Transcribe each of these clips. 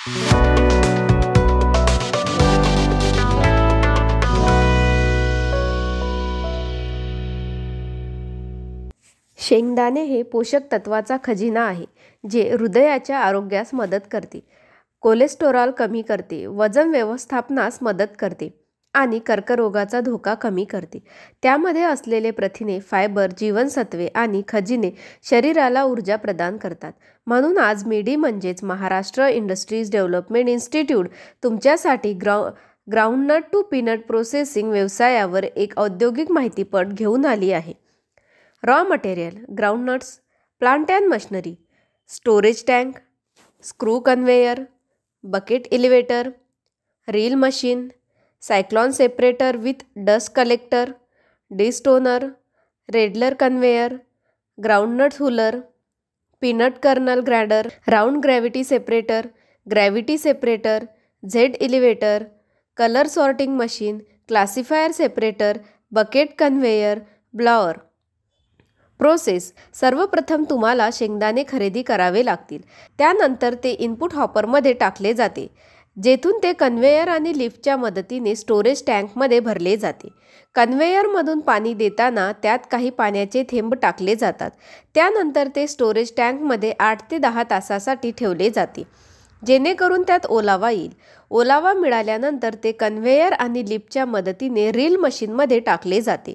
शेंगदाणे हे पोषक तत्वाचा खजिना आहे, जे हृदयाच्या आरोग्यास मदत करते, कोलेस्टेरॉल कमी करते, वजन व्यवस्थापनास मदत करते आणि कर्करोगाचा धोका कमी करते. त्यामध्ये असलेले प्रथिने, फायबर, जीवनसत्त्वे आणि खनिजे शरीराला ऊर्जा प्रदान करतात. म्हणून आज मीडी म्हणजेच महाराष्ट्र इंडस्ट्रीज डेव्हलपमेंट इन्स्टिट्यूट तुमच्यासाठी ग्राउंडनट टू पीनट प्रोसेसिंग व्यवसायावर एक औद्योगिक माहितीपट घेऊन आली आहे. Raw material: groundnuts, plant and machinery, storage tank, screw conveyor, bucket elevator, reel machine, cyclone separator with dust collector, destoner, redler conveyor, groundnut huller, peanut kernel grinder, round gravity separator, Z elevator, colour sorting machine, classifier separator, bucket conveyor, blower. Process: सर्वप्रथम तुम्हाला शेंगदाणे खरेदी करावे लागतील. त्यानंतर ते input हॉपरमध्ये टाकले जाते, जेथून ते कन्व्हेयर आणि लिफ्टच्या मदतीने स्टोरेज टँकमध्ये भरले जाते. कन्व्हेयरमधून पाणी देताना त्यात काही पाण्याचे थेंब टाकले जातात. त्यानंतर ते स्टोरेज टँकमध्ये 8 ते 10 तासासाठी ठेवले जाते, जेणेकरून त्यात ओलावा येईल. ओलावा मिळाल्यानंतर ते कन्व्हेयर आणि लिफ्टच्या मदतीने रील मशीनमध्ये टाकले जाते.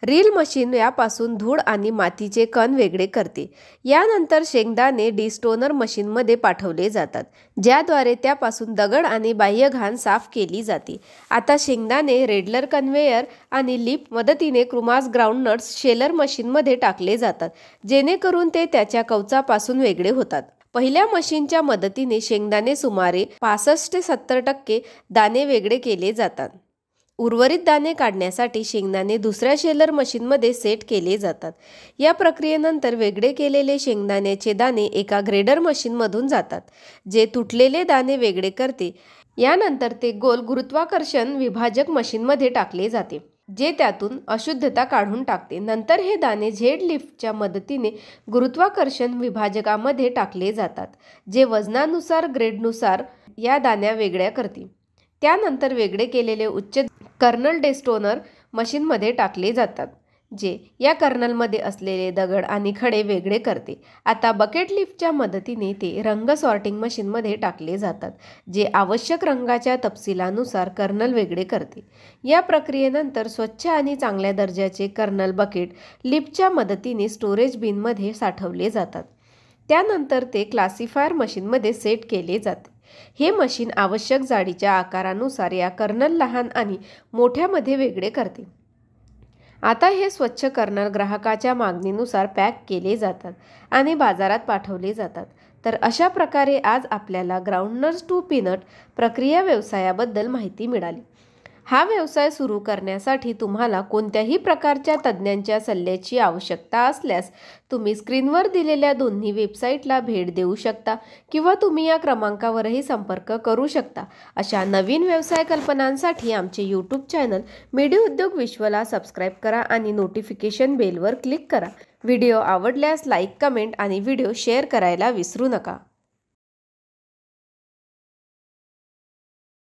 रील मशीन यापासून धूळ आणि मातीचे कण वेगळे करते. यानंतर शेंगदाणे डिस्टोनर मशीनमध्ये पाठवले जातात, ज्याद्वारे त्यापासून दगड आणि बाह्य घाण साफ केली जाते. आता शेंगदाणे रेडलर कन्व्हेयर आणि लिफ्ट मदतीने क्रुमास ग्राउंडनट्स शेलर मशीनमध्ये टाकले जातात, जेणेकरून ते त्याच्या कवचापासून वेगळे होतात. पहिल्या मशीनच्या मदतीने शेंगदाणे सुमारे 65 ते 70% दाणे वेगळे केले जातात. उर्वरित दाणे काढण्यासाठी शेंगदाणे दुसऱ्या शेलर मशीनमध्ये सेट केले जातात. या प्रक्रियेनंतर वेगळे केलेले शेंगदाण्याचे दाणे एका ग्रेडर मशीनमधून जातात, जे तुटलेले दाणे वेगळे करते. यानंतर ते गोल गुरुत्वाकर्षण विभाजक मशीनमध्ये टाकले जाते, जे त्यातून अशुद्धता काढून टाकते. नंतर हे दाणे झेड लिफ्टच्या मदतीने गुरुत्वाकर्षण विभाजकामध्ये टाकले जातात, जे वजनानुसार ग्रेडनुसार या दाण्या वेगळ्या करते. त्यानंतर वेगळे केलेले उच्च कर्नल डिस्टोनर मशीनमध्ये टाकले जातात, जे या कर्नलमध्ये असलेले दगड आणि खडे वेगळे करते. आता बकेट लिफ्टच्या मदतीने ते रंग सॉर्टिंग मशीनमध्ये टाकले जातात, जे आवश्यक रंगाच्या तपशिलानुसार कर्नल वेगळे करते. या प्रक्रियेनंतर स्वच्छ आणि चांगल्या दर्जाचे कर्नल बकेट लिफ्टच्या मदतीने स्टोरेज बिनमध्ये साठवले जातात. त्यानंतर ते क्लासिफायर मशीनमध्ये सेट केले जाते. हे मशीन आवश्यक जाडीच्या आकारानुसार या कर्नल लहान आणि मोठ्यामध्ये वेगळे करते. आता हे स्वच्छ कर्नल ग्राहकाच्या मागणीनुसार पॅक केले जातात आणि बाजारात पाठवले जातात. तर अशा प्रकारे आज आपल्याला ग्राउंडनट्स टू पीनट प्रक्रिया व्यवसायाबद्दल माहिती मिळाली. हा व्यवसाय सुरू करण्यासाठी तुम्हाला कोणत्याही प्रकारच्या तज्ज्ञांच्या सल्ल्याची आवश्यकता असल्यास तुम्ही स्क्रीनवर दिलेल्या दोन्ही वेबसाईटला भेट देऊ शकता किंवा तुम्ही या क्रमांकावरही संपर्क करू शकता. अशा नवीन व्यवसाय कल्पनांसाठी आमचे यूट्यूब चॅनल मीडी उद्योग विश्वला सबस्क्राईब करा आणि नोटिफिकेशन बेलवर क्लिक करा. व्हिडिओ आवडल्यास लाईक, कमेंट आणि व्हिडिओ शेअर करायला विसरू नका.